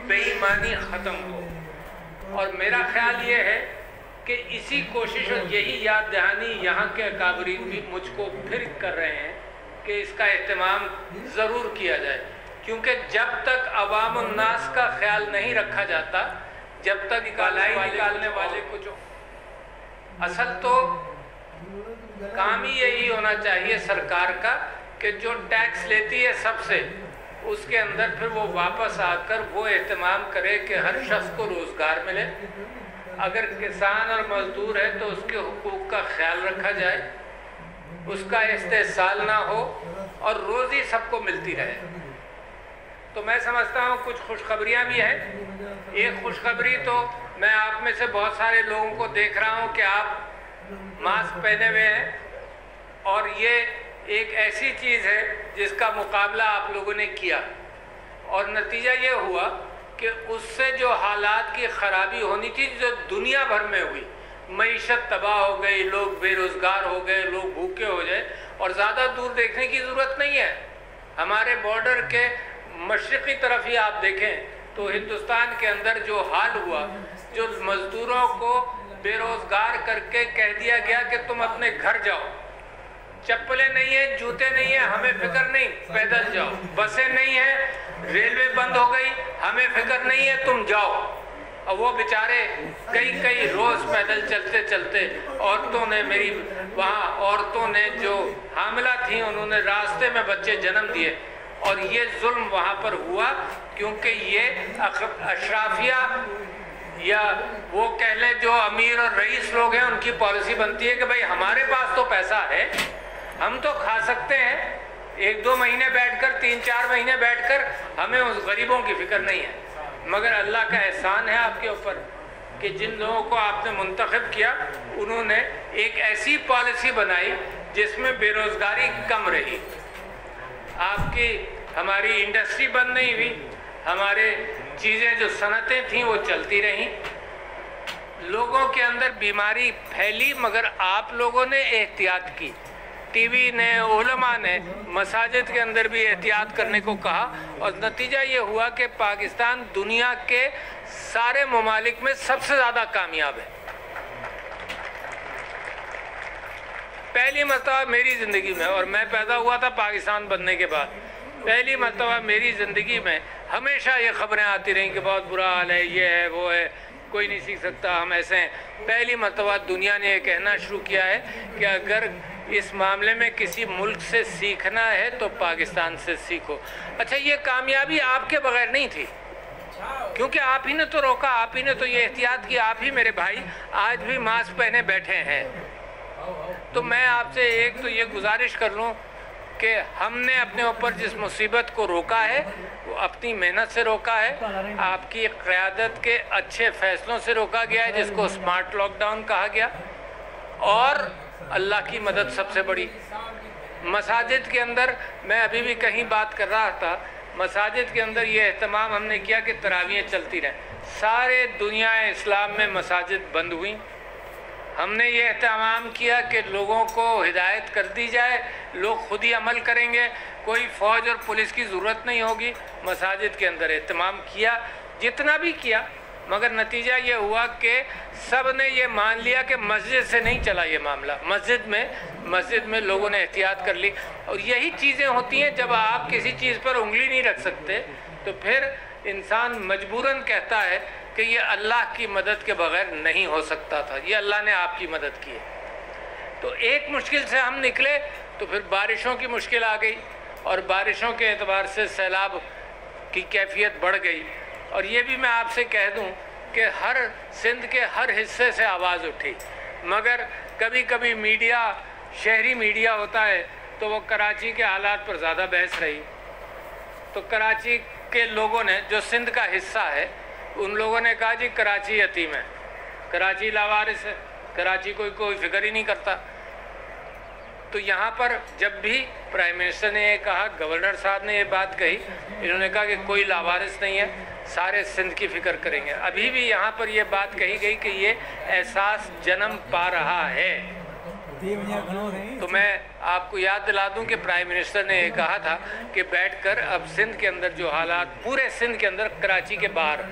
बेईमानी ख़त्म हो। और मेरा ख्याल ये है कि इसी कोशिश और यही याद दहानी यहाँ के अकाबरीन भी मुझको फिर कर रहे हैं कि इसका एहतमाम ज़रूर किया जाए, क्योंकि जब तक अवाम उन्नास का ख्याल नहीं रखा जाता, जब तक निकालने वाले कुछ, असल तो काम ही यही होना चाहिए सरकार का कि जो टैक्स लेती है सबसे, उसके अंदर फिर वो वापस आकर वो एहतमाम करे कि हर शख्स को रोज़गार मिले। अगर किसान और मजदूर है तो उसके हुकूक का ख्याल रखा जाए, उसका इस्तेहसाल ना हो और रोज़ी सबको मिलती रहे। तो मैं समझता हूँ कुछ खुशखबरियाँ भी हैं। एक खुशखबरी तो मैं आप में से बहुत सारे लोगों को देख रहा हूँ कि आप मास्क पहने हुए हैं, और ये एक ऐसी चीज़ है जिसका मुकाबला आप लोगों ने किया, और नतीजा ये हुआ कि उससे जो हालात की ख़राबी होनी थी, जो दुनिया भर में हुई, मईशत तबाह हो गई, लोग बेरोज़गार हो गए, लोग भूखे हो गए, और ज़्यादा दूर देखने की ज़रूरत नहीं है। हमारे बॉर्डर के मशरक़ी तरफ ही आप देखें तो हिंदुस्तान के अंदर जो हाल हुआ, जो मज़दूरों को बेरोज़गार करके कह दिया गया कि तुम अपने घर जाओ, चप्पलें नहीं है, जूते नहीं है, हमें फिक्र नहीं, पैदल जाओ, बसें नहीं है, रेलवे बंद हो गई, हमें फिक्र नहीं है, तुम जाओ। और वो बेचारे कई रोज़ पैदल चलते चलते, औरतों ने, मेरी वहाँ औरतों ने जो हामिला थी, उन्होंने रास्ते में बच्चे जन्म दिए, और ये जुल्म वहाँ पर हुआ क्योंकि ये अशराफिया या वो कह लें जो अमीर और रईस लोग हैं, उनकी पॉलिसी बनती है कि भाई हमारे पास तो पैसा है, हम तो खा सकते हैं, 1-2 महीने बैठकर, 3-4 महीने बैठकर, हमें उस गरीबों की फिक्र नहीं है। मगर अल्लाह का एहसान है आपके ऊपर कि जिन लोगों को आपने मुंतखब किया, उन्होंने एक ऐसी पॉलिसी बनाई जिसमें बेरोज़गारी कम रही, आपकी हमारी इंडस्ट्री बंद नहीं हुई, हमारे चीज़ें जो सनतें थीं वो चलती रहीं, लोगों के अंदर बीमारी फैली मगर आप लोगों ने एहतियात की, टीवी ने, उलमा ने मसाजिद के अंदर भी एहतियात करने को कहा, और नतीजा ये हुआ कि पाकिस्तान दुनिया के सारे ममालिक में सबसे ज़्यादा कामयाब है। पहली मरतबा मेरी ज़िंदगी में, और मैं पैदा हुआ था पाकिस्तान बनने के बाद, पहली मरतबा मेरी ज़िंदगी में हमेशा ये ख़बरें आती रहीं कि बहुत बुरा हाल है, ये है, वो है, कोई नहीं सीख सकता, हम ऐसे हैं। पहली मरतबा दुनिया ने ये कहना शुरू किया है कि अगर इस मामले में किसी मुल्क से सीखना है तो पाकिस्तान से सीखो। अच्छा, ये कामयाबी आपके बगैर नहीं थी, क्योंकि आप ही ने तो रोका, आप ही ने तो ये एहतियात की, आप ही मेरे भाई आज भी मास्क पहने बैठे हैं। तो मैं आपसे एक तो ये गुजारिश कर लूँ कि हमने अपने ऊपर जिस मुसीबत को रोका है वो अपनी मेहनत से रोका है, आपकी क़यादत के अच्छे फ़ैसलों से रोका गया है, जिसको स्मार्ट लॉकडाउन कहा गया, और अल्लाह की मदद सबसे बड़ी। मसाजिद के अंदर मैं अभी भी कहीं बात कर रहा था, मसाजिद के अंदर ये एहतमाम हमने किया कि तरावियाँ चलती रहें। सारे दुनिया इस्लाम में मसाजिद बंद हुई, हमने ये एहतमाम किया कि लोगों को हिदायत कर दी जाए, लोग खुद ही अमल करेंगे, कोई फ़ौज और पुलिस की ज़रूरत नहीं होगी। मसाजिद के अंदर एहतमाम किया, जितना भी किया, मगर नतीजा ये हुआ कि सब ने ये मान लिया कि मस्जिद से नहीं चला ये मामला, मस्जिद में लोगों ने एहतियात कर ली। और यही चीज़ें होती हैं, जब आप किसी चीज़ पर उंगली नहीं रख सकते तो फिर इंसान मजबूरन कहता है कि ये अल्लाह की मदद के बगैर नहीं हो सकता था, ये अल्लाह ने आपकी मदद की है। तो एक मुश्किल से हम निकले तो फिर बारिशों की मुश्किल आ गई, और बारिशों के एतबार से सैलाब की कैफियत बढ़ गई। और ये भी मैं आपसे कह दूं कि हर सिंध के हर हिस्से से आवाज़ उठी, मगर कभी कभी मीडिया, शहरी मीडिया होता है तो वो कराची के हालात पर ज़्यादा बहस रही। तो कराची के लोगों ने, जो सिंध का हिस्सा है, उन लोगों ने कहा जी कराची यतीम है, कराची लावारिस है, कराची कोई फिक्र ही नहीं करता। तो यहाँ पर जब भी प्राइम मिनिस्टर ने ये कहा, गवर्नर साहब ने ये बात कही, इन्होंने कहा कि कोई लावारिस नहीं है, सारे सिंध की फ़िक्र करेंगे। अभी भी यहाँ पर ये बात कही गई कि ये एहसास जन्म पा रहा है तो मैं आपको याद दिला दूं कि प्राइम मिनिस्टर ने ये कहा था कि बैठकर अब सिंध के अंदर जो हालात, पूरे सिंध के अंदर, कराची के बाहर,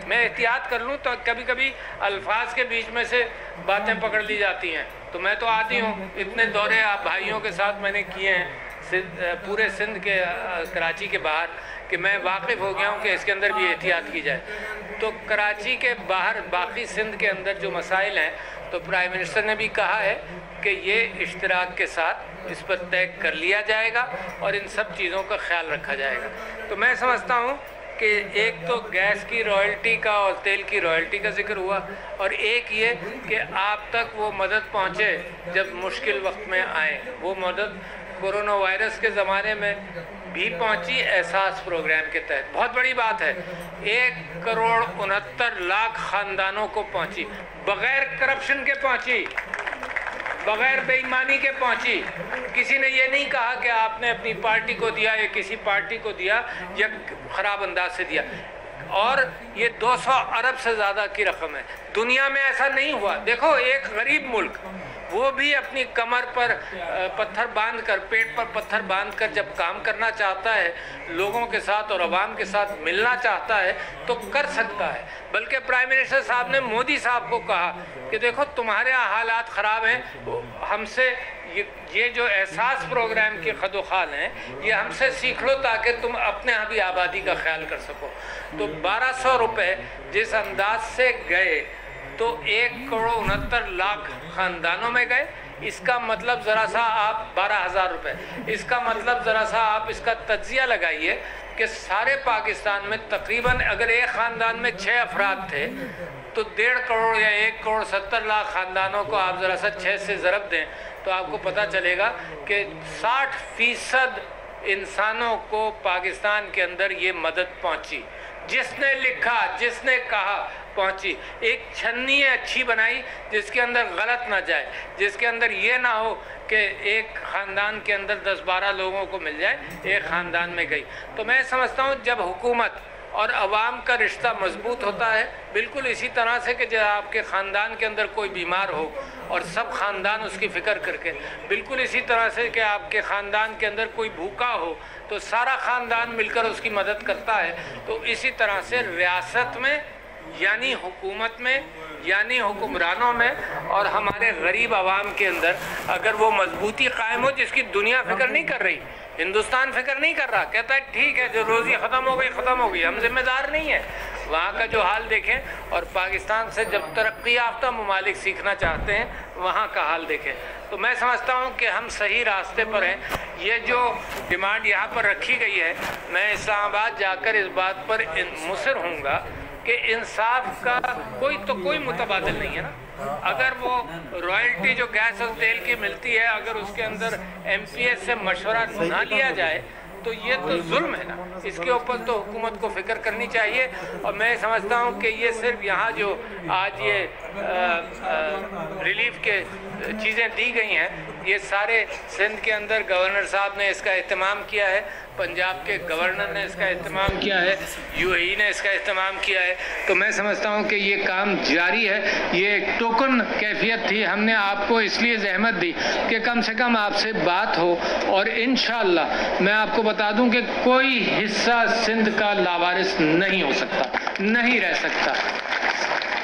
मैं एहतियात कर लूं तो कभी कभी अल्फाज के बीच में से बातें पकड़ ली जाती हैं, तो मैं तो आती हूँ, इतने दौरे आप भाइयों के साथ मैंने किए हैं पूरे सिंध के, कराची के बाहर, कि मैं वाकिफ़ हो गया हूँ कि इसके अंदर भी एहतियात की जाए। तो कराची के बाहर बाकी सिंध के अंदर जो मसाइल हैं, तो प्राइम मिनिस्टर ने भी कहा है कि ये इश्तराक के साथ इस पर तय कर लिया जाएगा और इन सब चीज़ों का ख्याल रखा जाएगा। तो मैं समझता हूँ कि एक तो गैस की रॉयल्टी का और तेल की रॉयल्टी का जिक्र हुआ, और एक ये कि आप तक वो मदद पहुँचे जब मुश्किल वक्त में आए। वो मदद कोरोना वायरस के ज़माने में भी पहुँची, एहसास प्रोग्राम के तहत। बहुत बड़ी बात है, 1,69,00,000 ख़ानदानों को पहुँची, बग़ैर करप्शन के पहुँची, बग़ैर बेईमानी के पहुँची। किसी ने ये नहीं कहा कि आपने अपनी पार्टी को दिया या किसी पार्टी को दिया या ख़राब अंदाज से दिया। और ये 200 अरब से ज़्यादा की रकम है, दुनिया में ऐसा नहीं हुआ। देखो, एक गरीब मुल्क, वो भी अपनी कमर पर पत्थर बांधकर, पेट पर पत्थर बांधकर जब काम करना चाहता है, लोगों के साथ और आवाम के साथ मिलना चाहता है, तो कर सकता है। बल्कि प्राइम मिनिस्टर साहब ने मोदी साहब को कहा कि देखो, तुम्हारे यहाँ हालात ख़राब हैं, हमसे ये जो एहसास प्रोग्राम के खदोखाल हैं, ये हमसे सीख लो ताकि तुम अपने यहाँ भी आबादी का ख्याल कर सको। तो 1200 रुपये जिस अंदाज से गए, तो 1,69,00,000 ख़ानदानों में गए। इसका मतलब ज़रा सा आप 12,000 रुपये, इसका मतलब ज़रा सा आप इसका तज्जिया लगाइए कि सारे पाकिस्तान में तकरीबन अगर एक ख़ानदान में 6 अफराद थे, तो 1.5 करोड़ या 1,70,00,000 ख़ानदानों को आप ज़रा सा 6 से ज़रब दें, तो आपको पता चलेगा कि 60% इंसानों को पाकिस्तान के अंदर ये मदद पहुंची। जिसने लिखा, जिसने कहा, पहुंची। एक छन्नी अच्छी बनाई जिसके अंदर गलत ना जाए, जिसके अंदर ये ना हो कि एक ख़ानदान के अंदर 10-12 लोगों को मिल जाए, एक ख़ानदान में गई। तो मैं समझता हूँ जब हुकूमत और अवाम का रिश्ता मजबूत होता है, बिल्कुल इसी तरह से कि जब आपके ख़ानदान के अंदर कोई बीमार हो और सब ख़ानदान उसकी फ़िक्र करके, बिल्कुल इसी तरह से कि आपके ख़ानदान के अंदर कोई भूखा हो तो सारा ख़ानदान मिलकर उसकी मदद करता है। तो इसी तरह से रियासत में, यानी हुकूमत में, यानी हुक्मरानों में और हमारे गरीब आवाम के अंदर अगर वो मजबूती कायम हो, जिसकी दुनिया फ़िक्र नहीं कर रही, हिंदुस्तान फ़िक्र नहीं कर रहा, कहता है ठीक है, जो रोज़ी ख़त्म हो गई ख़त्म हो गई, हम जिम्मेदार नहीं हैं। वहाँ का जो हाल देखें और पाकिस्तान से जब तरक्की याफ्ता ममालिक सीखना चाहते हैं, वहाँ का हाल देखें। तो मैं समझता हूँ कि हम सही रास्ते पर हैं। ये जो डिमांड यहाँ पर रखी गई है, मैं इस्लामाबाद जाकर इस बात पर मुसर हूँगा कि इंसाफ का कोई मुतबादिल नहीं है ना। अगर वो रॉयल्टी जो गैस और तेल की मिलती है, अगर उसके अंदर MPS से मशवरा ना लिया जाए तो ये तो जुल्म है ना। इसके ऊपर तो हुकूमत को फ़िक्र करनी चाहिए। और मैं समझता हूँ कि ये सिर्फ यहाँ जो आज ये रिलीफ के चीज़ें दी गई हैं, ये सारे सिंध के अंदर गवर्नर साहब ने इसका एहतमाम किया है, पंजाब के गवर्नर ने इसका एहतमाम किया है, UAE ने इसका एहतमाम किया है। तो मैं समझता हूँ कि ये काम जारी है। ये एक टोकन कैफियत थी, हमने आपको इसलिए जहमत दी कि कम से कम आपसे बात हो। और इंशाअल्लाह मैं आपको बता दूं कि कोई हिस्सा सिंध का लावारिस नहीं हो सकता, नहीं रह सकता।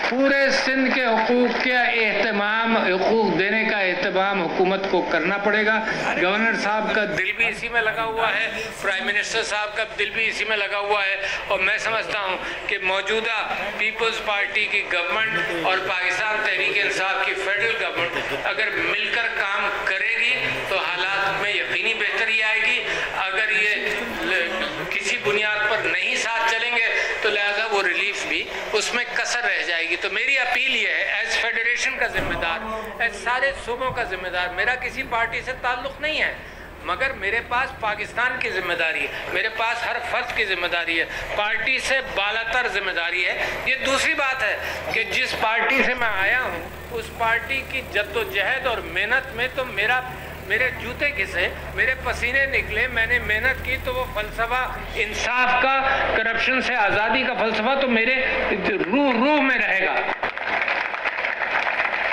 पूरे सिंध के हुकूक के एहतमाम, हुकूक देने का एहतमाम हुकूमत को करना पड़ेगा। गवर्नर साहब का दिल भी इसी में लगा हुआ है, प्राइम मिनिस्टर साहब का दिल भी इसी में लगा हुआ है। और मैं समझता हूँ कि मौजूदा पीपल्स पार्टी की गवर्नमेंट और पाकिस्तान तहरीक इंसाफ की फेडरल गवर्नमेंट अगर मिलकर काम करेगी तो हालात में यकीनी बेहतरी आएगी। अगर ये किसी बुनियाद पर नहीं साथ चलेंगे तो लिहाजा वो रिलीफ भी उसमें कसर रह जाएगी। तो मेरी अपील ये है, एज फेडरेशन का जिम्मेदार, एज सारे सूबों का जिम्मेदार, मेरा किसी पार्टी से ताल्लुक़ नहीं है, मगर मेरे पास पाकिस्तान की जिम्मेदारी है, मेरे पास हर फर्द की जिम्मेदारी है, पार्टी से बालातर जिम्मेदारी है। ये दूसरी बात है कि जिस पार्टी से मैं आया हूँ उस पार्टी की जद्दोजहद और मेहनत में तो मेरे जूते घिसे, मेरे पसीने निकले, मैंने मेहनत की, तो वो फ़लसफ़ा इंसाफ का, करप्शन से आज़ादी का फ़लसफ़ा तो मेरे रूह में रहेगा।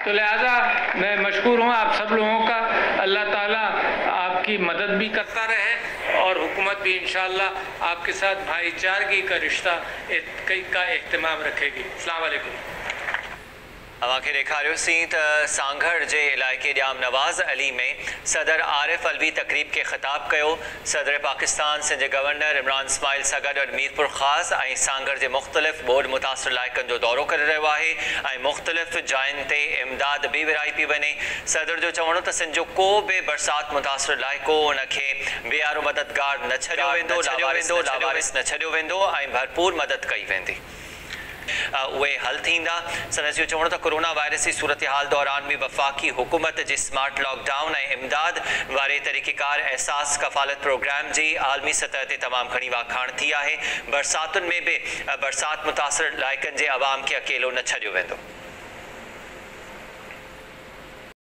تو لہٰذا میں مشکور ہوں آپ سب لوگوں کا، اللہ تعالیٰ آپ کی مدد بھی کرتا رہے اور حکومت بھی انشاءاللہ آپ کے ساتھ بھائی چارگی کا رشتہ کا اہتمام رکھے گی۔ السلام علیکم۔ अवांखे ॾेखारियोसीं त सांघड़ जे इलाइक़े ॼाम नवाज़ अली में सदर आरिफ अलवी तक़रीब खे ख़िताब कयो। सदर पाकिस्तान सिंध जे गवर्नर इमरान इस्माइल सां गॾु मीरपुर ख़ास ऐं सांघड़ जे मुख़्तलिफ़ ॿोॾ मुतासिर इलाइक़नि जो दौरो करे रहियो आहे ऐं मुख़्तलिफ़ जायुनि ते इमदाद बि विरहाई पई वञे। सदर जो चवणो त सिंध जो को बि बरसाति मुतासिर इलाइक़ो उनखे बेआरो मददगार न छॾियो वेंदो, लावारिस न छॾियो वेंदो ऐं भरपूर मदद कई वेंदी। उहे हल थींदा। संदसि जो चवणो त कोरोना वायरस जी सूरत हाल दौरान बि वफ़ाक़ी हुकूमत जे स्मार्ट लॉकडाउन ऐं इमदाद वारे तरीक़ेकार एहसास कफ़ालत प्रोग्राम जी आलमी सतह ते तमामु घणी वाखाण थी आहे। बरसातुनि में बि बरसाति मुतासिर इलाइक़नि जे अवाम खे अकेलो न छॾियो वेंदो।